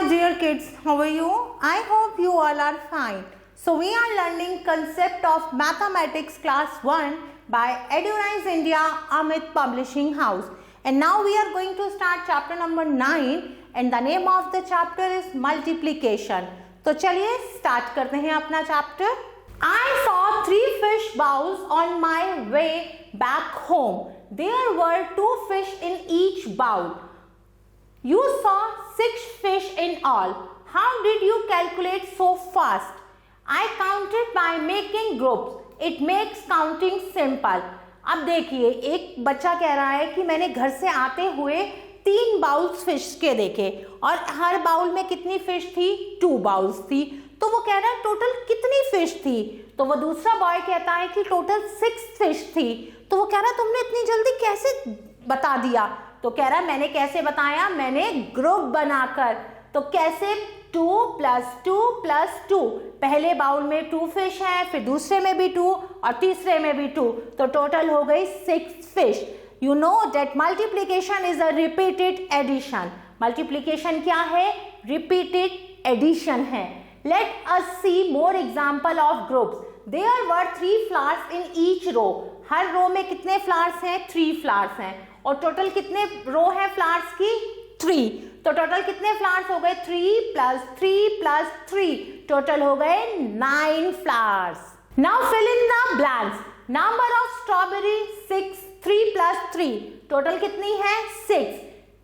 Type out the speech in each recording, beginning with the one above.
dear kids, how are you? I hope you all are fine. So we are learning concept of mathematics class 1 by EduRise India Amit Publishing House. And now we are going to start chapter number 9 and the name of the chapter is multiplication. तो चलिए start करते हैं अपना chapter. I saw 3 fish bowls on my way back home. There were 2 fish in each bowl. You saw 6 fish in all. How did you calculate so fast? I counted by making groups. It makes counting simple. अब देखिए एक बच्चा कह रहा है कि मैंने घर से आते हुए 3 बाउल्स फिश के देखे और हर बाउल में कितनी फिश थी? 2 बाउल्स थी. तो वो कह रहा है टोटल कितनी फिश थी? तो वो दूसरा बॉय कहता है कि टोटल 6 फिश थी. तो वो कह रहा है तुमने इतनी जल्दी कैसे बता दिया? तो कह रहा मैंने कैसे बताया? मैंने ग्रुप बनाकर. तो कैसे? 2 + 2 + 2. पहले बाउल में 2 फिश है, फिर दूसरे में भी 2 और तीसरे में भी 2. तो टोटल हो गई 6 fish. You know that multiplication is a repeated addition. Multiplication क्या है? रिपीटेड एडिशन है. Let us see more example of groups. There were 3 flowers in each row. हर रो में कितने फ्लावर्स हैं? 3 फ्लावर्स हैं. और टोटल कितने रो है फ्लावर्स की? 3. तो टोटल कितने फ्लावर्स हो गए? 3 + 3 + 3. टोटल हो गए 9 flowers. Now fill in the blanks. Number of strawberry 6. 3 + 3. Total कितनी है? 6.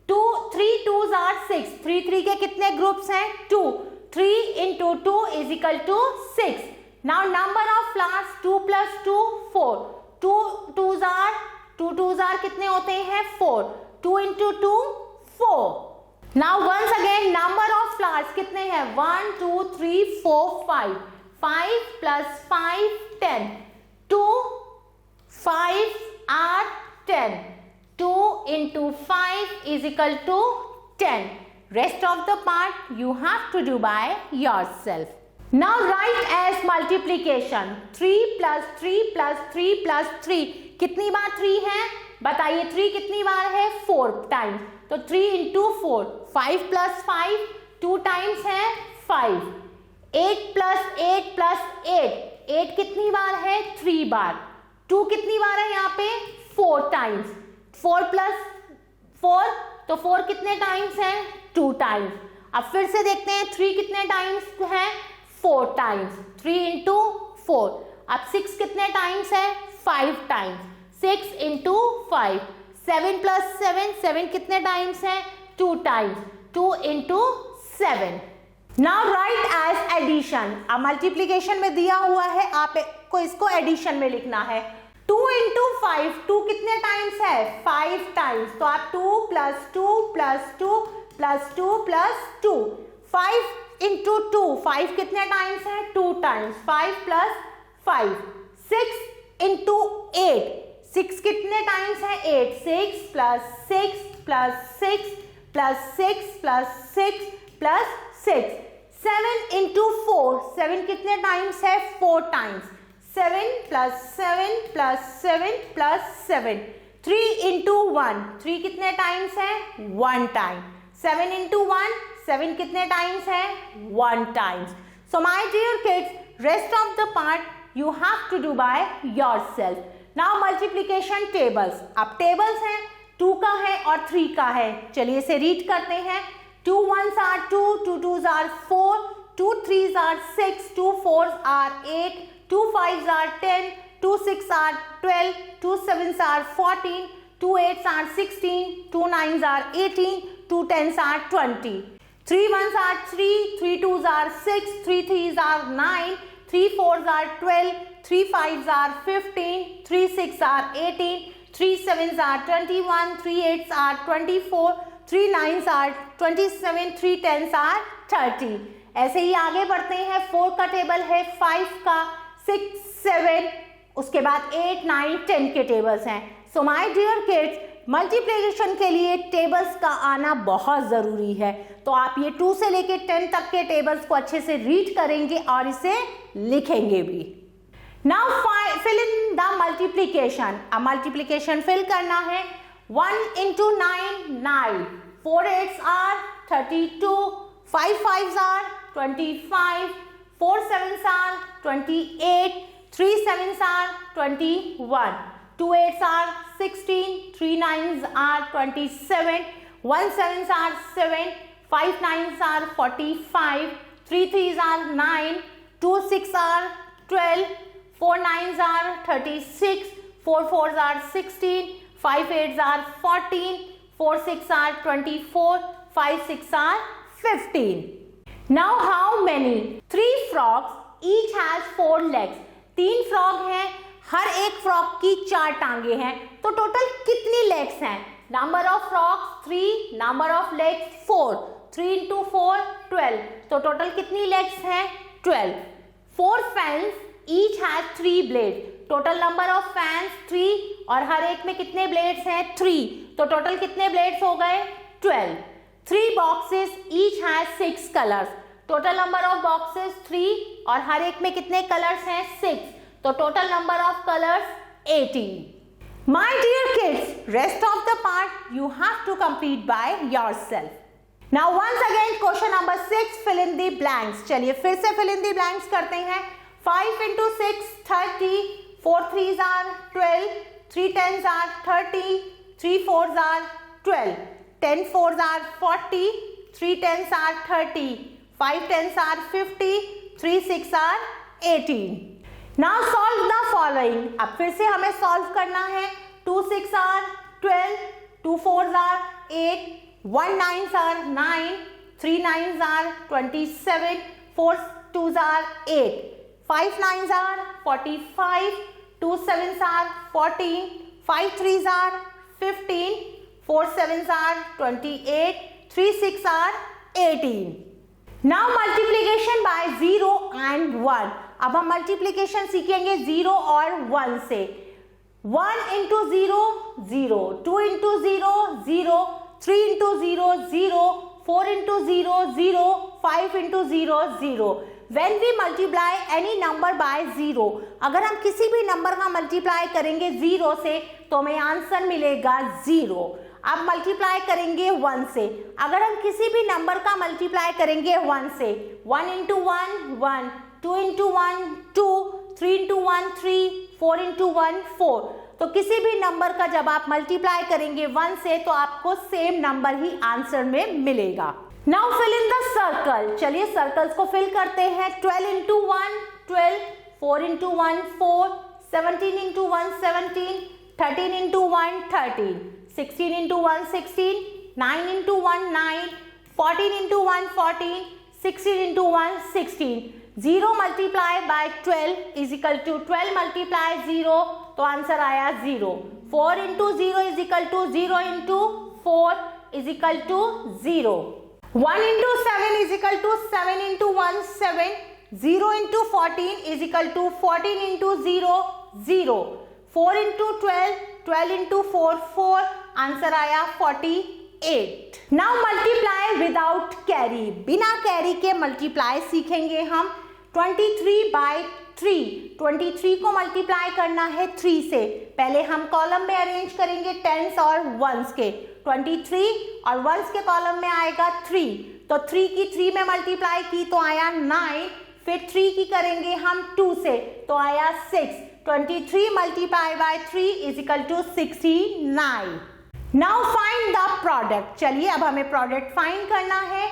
3 2s are 6. 3 के कितने ग्रुप्स हैं? 2. 3 × 2 = 6. Now number of flowers 2 + 2 4. 2 2s are कितने होते हैं? 4. 2 × 2 4. Now once again number of flowers कितने हैं? 1 2 3 4 5. 5 + 5 10. 2 5 are 10. 2 × 5 = 10. Rest of the part you have to do by yourself. Now write as multiplication. 3 + 3 + 3 + 3. कितनी बार 3 है? बताइए 3 कितनी बार है? 4 टाइम्स. तो 3 × 4. 5 + 5 2 टाइम्स है 5. 8 + 8 + 8. 8 कितनी बार है? 3 बार. 2 कितनी बार है यहाँ पे? 4 टाइम्स. 4 + 4 तो 4 कितने टाइम्स है? 2 टाइम्स. अब फिर से देखते हैं 3 कितने टाइम्स है? 4 टाइम्स. 3 × 4. अब 6 कितने टाइम्स है? 5 टाइम्स. 6 × 5. 7 + 7 7 कितने टाइम्स है? 2 times. 2 × 7. Now write as addition. अब मल्टीप्लीकेशन में दिया हुआ है, आपको इसको एडिशन में लिखना है. 2 × 5. 2 कितने टाइम्स है? 5 टाइम्स. तो आप 2 + 2 + 2 + 2 + 2. 5 × 2. 5 कितने टाइम्स है? 2 टाइम्स. 5 + 5. 6 × 8. 6 कितने टाइम्स है? 8. 6 + 6 + 6 + 6 + 6 + 6. 7 × 4. 7 कितने टाइम्स है? 4 टाइम्स. 7 + 7 + 7 + 7. 3 × 1. 3 कितने टाइम्स है? 1 टाइम. 7 × 1. 7 कितने टाइम्स है? 1 times. So my dear kids, rest of the part you have to do by yourself. Now multiplication tables. अब tables हैं, 2 का है और 3 का है. चलिए इसे रीड करते हैं. 2 1s are 2. 2 2s are 4. 2 3s are 6. 2 4s are 8. 2 5s are 10. 2 6s are 12. 2 7s are 14. 2 8s are 16. 2 9s are 18. 2 10s are 20. 3 1s are 3. 3 2s are 6. 3 3s are 9. 3 4s are 12. 3 5s are 15. 3 6s are 18. 3 7s are 21. 3 8s are 24. 3 9s are 27. 3 10s are 30. ऐसे ही आगे बढ़ते हैं. 4 का table है, 5 का, 6 7, उसके बाद 8 9 10 के टेबल्स हैं. So my dear kids, multiplication के लिए टेबल्स का आना बहुत जरूरी है. तो आप ये 2 से लेके 10 तक के टेबल्स को अच्छे से रीड करेंगे और इसे लिखेंगे भी. Now fill in the multiplication. अब मल्टीप्लिकेशन फिल करना है. 1 × 9 9. 4 8s are 32. 5 5s are 25, 4 7s are 28, 3 7s are 21, 2 8s are 16, 3 9s are 27, 1 7s are 7, 5 9s are 45, 3 3s are 9, 2 6 are 12, 4 9s are 36, 4 4s are 16, 5 8s are 14, 4 6 are 24, 5 6 are 15. Now how many? 3 frogs, each has 4 legs. 3 frog हैं, हर एक frog की 4 टांगे हैं, तो total कितनी legs हैं? Number of frogs 3, number of legs 4, 3 into 4 12, तो total कितनी लेग्स हैं? 12. 4 fans, each has 3 blade, total number of fans 3 और हर एक में कितने ब्लेड्स हैं? 3, तो टोटल कितने ब्लेड्स हो गए? 12. 3 boxes, each has 6 colours, total number of boxes 3 और हर एक में कितने कलर्स हैं? 6, तो total number of colours 18. My dear kids, rest of the part you have to complete by yourself. Now once again question number 6, fill in the blanks. चलिए फिर से fill in the blanks करते हैं. 5 into 6 30, 4 3s are 12, 3 10s are 30, 3 4s are 12, 10 4s are 40, 3 10s are 30, 5 10s are 50, 3 6 are 18. Now solve the following. अब फिर से हमें solve करना है. 2 6 are 12, 2 4s are 8, 1 9s are 9, 3 9s are 27, 4 2s are 8, 5 9s are 45, 2 7s are 14, 5 3s are 15, 4 7s are 28, 3 6 are 18. Now multiplication by 0 and 1. अब हम multiplication सीखेंगे 0 और 1 से. 1 into 0 0, 2 into 0 0, 3 into 0 0, 4 into 0 0, 5 into 0 0. When we multiply any number by 0, अगर हम किसी भी number का मल्टीप्लाई करेंगे 0 से तो हमें आंसर मिलेगा 0. अब मल्टीप्लाई करेंगे 1 से, अगर हम किसी भी नंबर का मल्टीप्लाई करेंगे 1 से, 1 into 1 1, 2 into 1 2, 3 into 1 3, 4 into 1 4. तो किसी भी नंबर का जब आप मल्टीप्लाई करेंगे 1 से तो आपको सेम नंबर ही आंसर में मिलेगा. Now fill in the circle. चलिए सर्कल्स को फिल करते हैं. 12 into 1 12, 4 into 1 4, 17 into 1 17, 13 into 1 13, 16 into 1 16, 9 into 1 9, 14 into 1 14, 16 into 1 16. 0 multiply by 12 is equal to 12 multiply 0, तो आंसर आया 0. 4 into 0 is equal to 0 into 4 is equal to 0. 1 into 7 is equal to 7 into 1 7. 0 into 14 is equal to 14 into 0 0. 4 into 12 12 into 4 4, answer आया 48. Now multiply without carry. बिना carry के multiply सीखेंगे हम. 23 by 3. 23 को multiply करना है 3 से. पहले हम कॉलम में अरेंज करेंगे टेंस और वंस के. 23 और वंस के कॉलम में आएगा 3, तो 3 की 3 में मल्टीप्लाई की तो आया 9. फिर 3 की करेंगे हम 2 से तो आया 6. 23 multiplied by 3 is equal to 69. Now find the product. चलिए अब हमें प्रोडक्ट फाइंड करना है.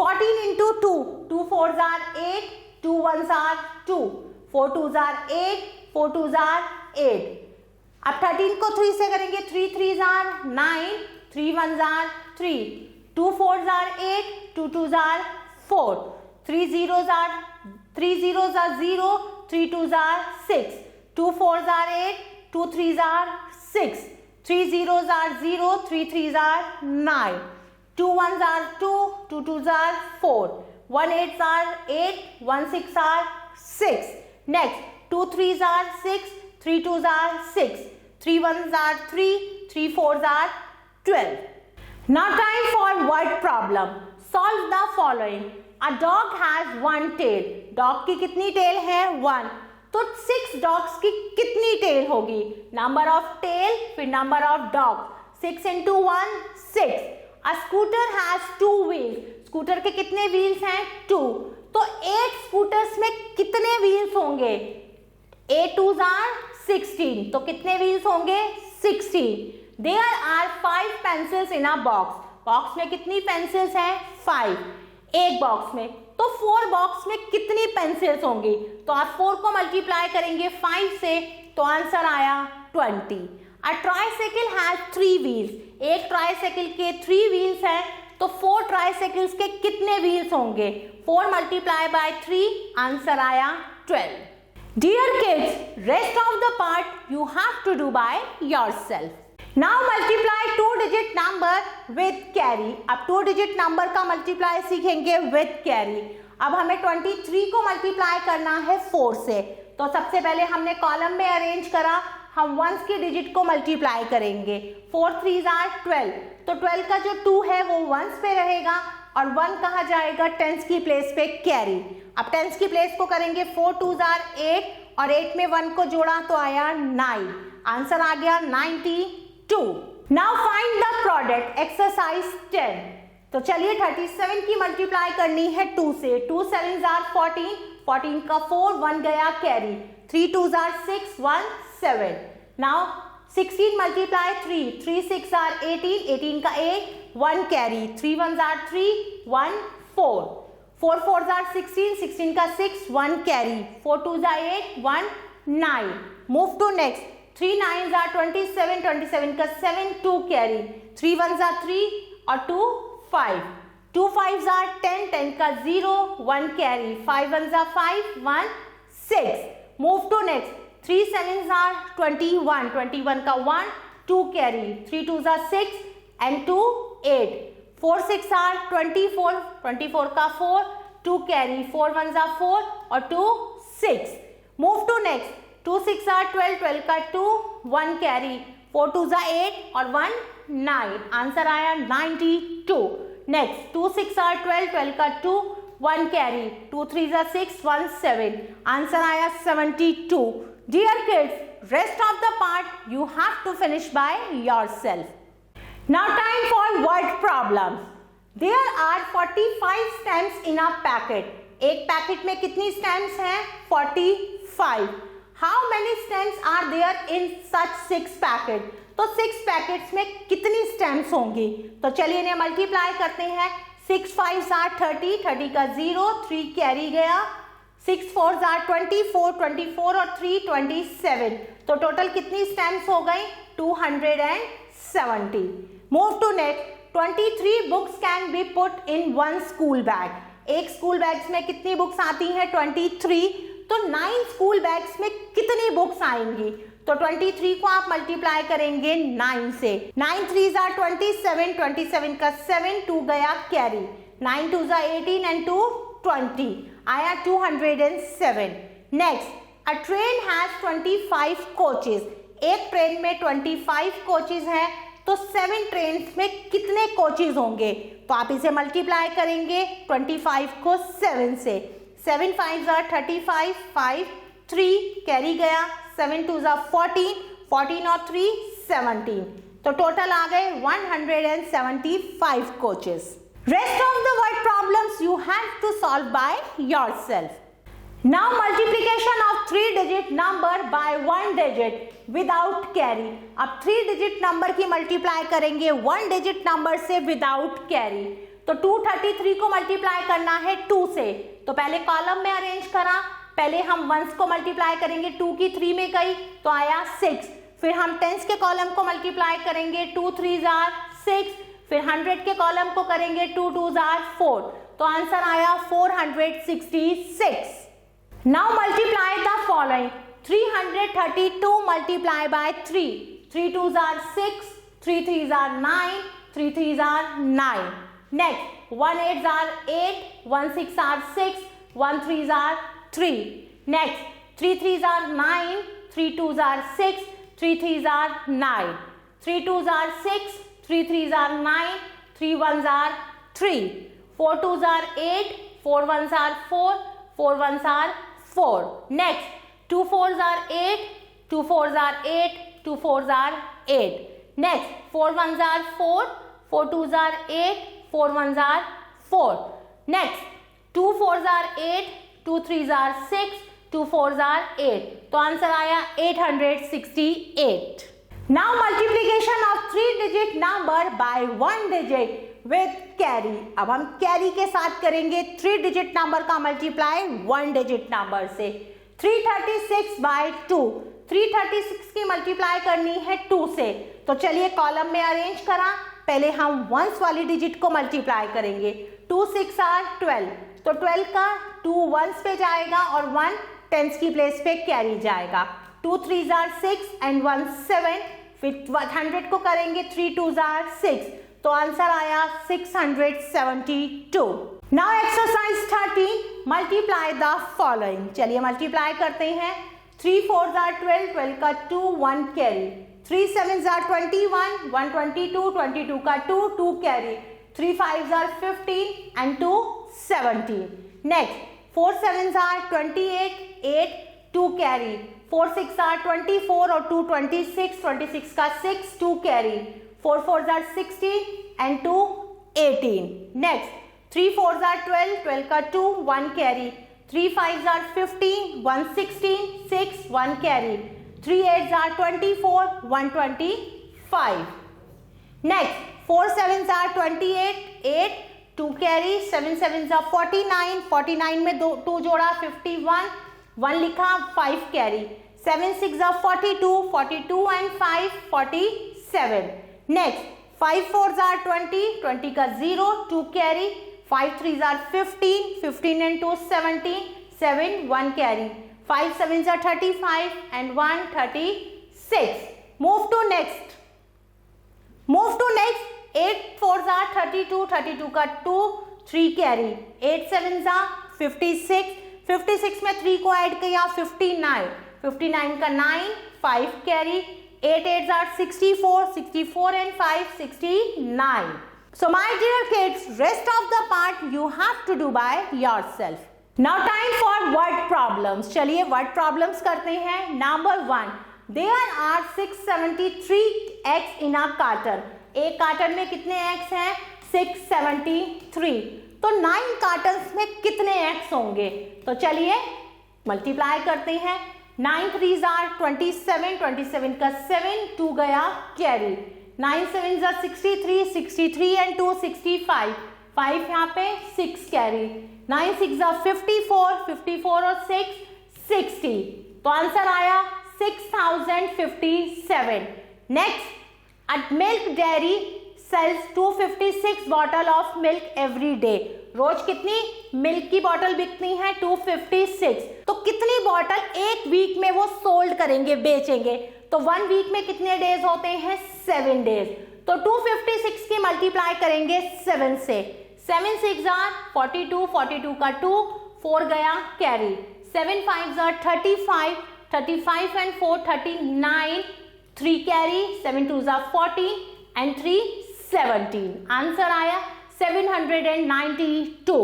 14 into 2, 2 4s are 8, 2 1s are 2, 4 2s are 8, 4 2s are 8. अब 13 को 3 से करेंगे. 3 3s are 9, 3 1s are 3, 2 4s are 8, 2 2s are 4, 3 0s are 0, 3 2s are 6, 2 4s are 8, 2 3s are 6, 3 0s are 0, 3 3s are 9, 2 1s are 2, 2 2s are 4, 1 8s are 8, 1 6 are 6. Next 2 3s are 6, 3 2s are 6, 3 1s are 3, 3 4s are 12. Now time for word problem. Solve the following. A dog has 1 tail. Dog की कितनी tell है? 1. तो 6 dogs की कितनी tell होगी? Number of tell फिर number of dog. 6 into 1 6. A scooter has 2 wheels. Scooter के कितने व्हील्स हैं 2, तो 8 स्कूटर्स में कितने व्हील्स होंगे 8 2s are 16, तो कितने व्हील्स होंगे 16। There are 5 pencils in a box, box में कितनी पेंसिल्स हैं 5, एक बॉक्स में, तो 4 बॉक्स में कितनी पेंसिल्स होंगी, तो आप 4 को मल्टीप्लाई करेंगे 5 से तो आंसर आया 20। अ ट्राइसाइकिल हैज 3 व्हील्स, एक ट्राइसाइकिल के 3 व्हील्स हैं, तो 4 ट्राइसाइकिल्स के कितने व्हील्स होंगे 4 मल्टीप्लाई बाय 3, आंसर आया 12। Dear kids, rest of the part you have to do by yourself. Now multiply 2-digit number with carry. अब 2-digit number का multiply सीखेंगे with carry. अब हमें 23 को multiply करना है 4 से, तो सबसे पहले हमने कॉलम में अरेंज करा, हम वंस के डिजिट को मल्टीप्लाई करेंगे, 4 3s are 12, तो 12 का जो 2 है वो वंस पे रहेगा और 1 कहा जाएगा टेंस की प्लेस पे कैरी। अब टेंस की प्लेस को करेंगे 4 2s are 8 और 8 में 1 को जोड़ा तो आया 9, आंसर आ गया 92। Now find the product exercise 10, तो चलिए 37 की मल्टीप्लाई करनी है 2 से, 2 7s are 14, 14 का 4 1 गया carry, 3 2s are 6 1 7। Now 16 multiply 3, 3 6 are 18, 18 का 8 1 carry, 3 1s are 3 1 4, 4 4s are 16, 16 का 6 1 carry, 4 2s are 8 1 9। Move to next, 3 9s are 27, 27 का 7 2 कैरी, 3 1s are 3 और 2 5, 2 5s are 10, 10 का 0 1 carry, 5 1s are 5 1 6। Move to next, 3 7s are 21, 21 का 1 2 carry, 3 2s are 6 and 2 8, 4 6 are 24, 24 का 4 2 carry, 4 1s are 4 और 2 6। Move to next, 2 6 are 12, 12 का 2 1 carry, 4 2s are 8 और 1 9, answer आया 92। Next 2 6 are 12, 12 का 2 1 carry, 2 3s are 6 1 7, answer आया 72। Dear kids, rest of the part you have to finish by yourself. Now time for word problems. There are 45 stamps in a packet. एक packet में कितनी stamps हैं 45। How many stamps are there in such 6 packets? तो 6 packets में कितनी stamps होंगी, तो चलिए इन्हें मल्टीप्लाई करते हैं। 6 5s are 30, 30 का 0 3 कैरी गया, 6 4s are 24, 24 और 3 27, तो टोटल कितनी स्टैम्प्स हो गई 270। Move to next, 23 books can be put in 1 school bag. एक स्कूल बैग्स में कितनी बुक्स आती हैं 23, तो 9 स्कूल बैग्स में कितनी बुक्स आएंगी, तो 23 को आप मल्टीप्लाई करेंगे 9 से, 9 3s are 27, 27 का 7 2 गया कैरी, 9 2s are 18 and 2 20, आया 207। Next, a train has 25 coaches. एक ट्रेन में 25 कोचेज हैं, तो 7 ट्रेन में कितने कोचेज होंगे, तो आप इसे मल्टीप्लाई करेंगे 25 को 7 से, 7 5s are 35, 5 3 कैरी गया, 7 2s are 14, 14 और 3 17, तो टोटल आ गए 175 coaches. Rest of the word problems you have to solve by yourself. Now multiplication of 3-digit number by 1 digit without carry. अब 3-digit number की मल्टीप्लाई करेंगे 1-digit number से without carry. तो 233 को multiply करना है 2 से, तो पहले कॉलम में अरेंज करा, पहले हम वंस को मल्टीप्लाई करेंगे, 2 की 3 में गई तो आया 6, फिर हम टेंस के कॉलम को मल्टीप्लाई करेंगे, 2 3s are 6, फिर 100 के कॉलम को करेंगे, 2 2s are 4, तो आंसर आया 466। Now multiply the following, 332 multiply by 3, 3 2s are 6, 3 3s are 9, 3 3s are 9। Next 1 8s are 8, 1 6 are 6, 1 3s are 3। Next 3 3s are 9, 3 2s are 6, 3 3s are 9, 3 2s are 6, 3 3s are 9, 3 1s are 3, 4 2s are 8, 4 1s are 4, 4 1s are 4। Next 2 4s are 8, 2 4s are 8, 2 4s are 8। Next 4 1s are 4, 4 2s are 8, 4 1s are 4. Next, 2 4s are 8, 2 3s are 6, 2 4s are 8. तो answer आया 868. Now multiplication of 3-digit number by 1 digit with carry. अब हम carry के साथ करेंगे 3-digit number का multiply 1-digit number से. 336 by 2. 336 की मल्टीप्लाई करनी है 2 से. तो चलिए कॉलम में अरेंज करा. पहले हम वंस वाली डिजिट को मल्टीप्लाई करेंगे. 2 6 are 12. तो 12 का 2 वंस पे जाएगा और 1 टेंस की प्लेस पे कैरी जाएगा. 2 3s are 6 and 1 7. फिर 100 को करेंगे 3 2s are 6. तो आंसर आया 672. Now exercise 13, multiply the following. चलिए मल्टीप्लाई करते हैं. 3 4s are 12, 12 का 2 1 कैरी. 3 7s are 21, 1 22, 22 का 2 2 carry. 3 5s are 15 and 2 17. Next, 4 7s are 28, 8 2 carry. 4 6 are 24 और 2 26, 26 का 6 2 carry. 4 4s are 16 and 2 18. Next, 3 4s are 12, 12 का 2 1 carry. 3 5s are 15, 1 16, 6 1 carry. 3 8s are 24, 1 25. Next, 4 7s are 28, 8 2 carry. 7 7s are 49, 49 में 2 जोड़ा 51, 1 लिखा 5 carry. 7 6 are 42, 42 and 5 47. Next, 5 4s are 20, 20 का 0 2 carry. 5 3s are 15, 15 and 2 17, 7 1 carry. 5 7s are 35 and 1 36. Move to next. 8 4s are 32, 32 का 2 3 carry. 8 7s are 56, 56 में 3 को add किया 59, 59 का 9 5 carry. 8 8s are 64, 64 and 5 69. So my dear kids, rest of the part you have to do by yourself. Now time for word problems. चलिए word problems करते हैं. Number 1, there are 673 eggs in a carton. एक carton में कितने eggs हैं? 673. तो 9 cottons में कितने eggs होंगे? तो चलिए मल्टीप्लाई करते हैं. 9 3s are 27, 27 का 7 2 गया कैरी. 9 7s are 63, 63 and 2 65, 5 यहाँ पे 6 कैरी. 9 6 are 54, 54 और 6 60. तो आंसर आया 6057. Next, a milk dairy sells 256 bottle of milk every day. रोज कितनी मिल्क की बॉटल बिकती है? 256. तो कितनी बॉटल एक वीक में वो सोल्ड करेंगे, बेचेंगे? तो 1 वीक में कितने डेज होते हैं? 7 डेज. तो 256 की मल्टीप्लाई करेंगे 7 से. 7 6 are 42, 42 का 2 4 गया carry. 7 5s are 35, 35 and 4 39, 3 carry. 7 2s are 40 and 3 17. Answer आया 792.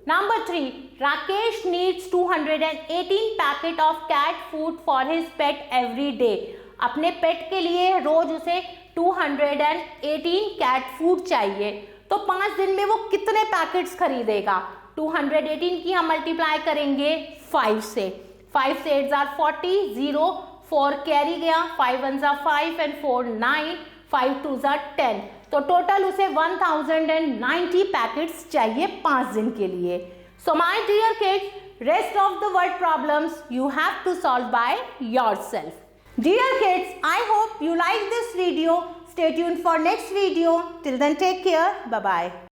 Number 3, Rakesh needs 218 packet of cat food for his pet every day. अपने पेट के लिए रोज उसे 218 कैट फूड चाहिए. तो 5 दिन में वो कितने पैकेट्स खरीदेगा? 218 की हम मल्टीप्लाई करेंगे 5 से. 5 से 8s are 40, 0 4 कैरी गया. 5 1s are 5 and 4 9, 5 2s are 10. तो टोटल उसे 1090 पैकेट्स चाहिए 5 दिन के लिए. So my dear kids, rest of the word problems you have to solve by yourself. Dear kids, I hope you like this video. Stay tuned for next video. Till then, take care. Bye-bye.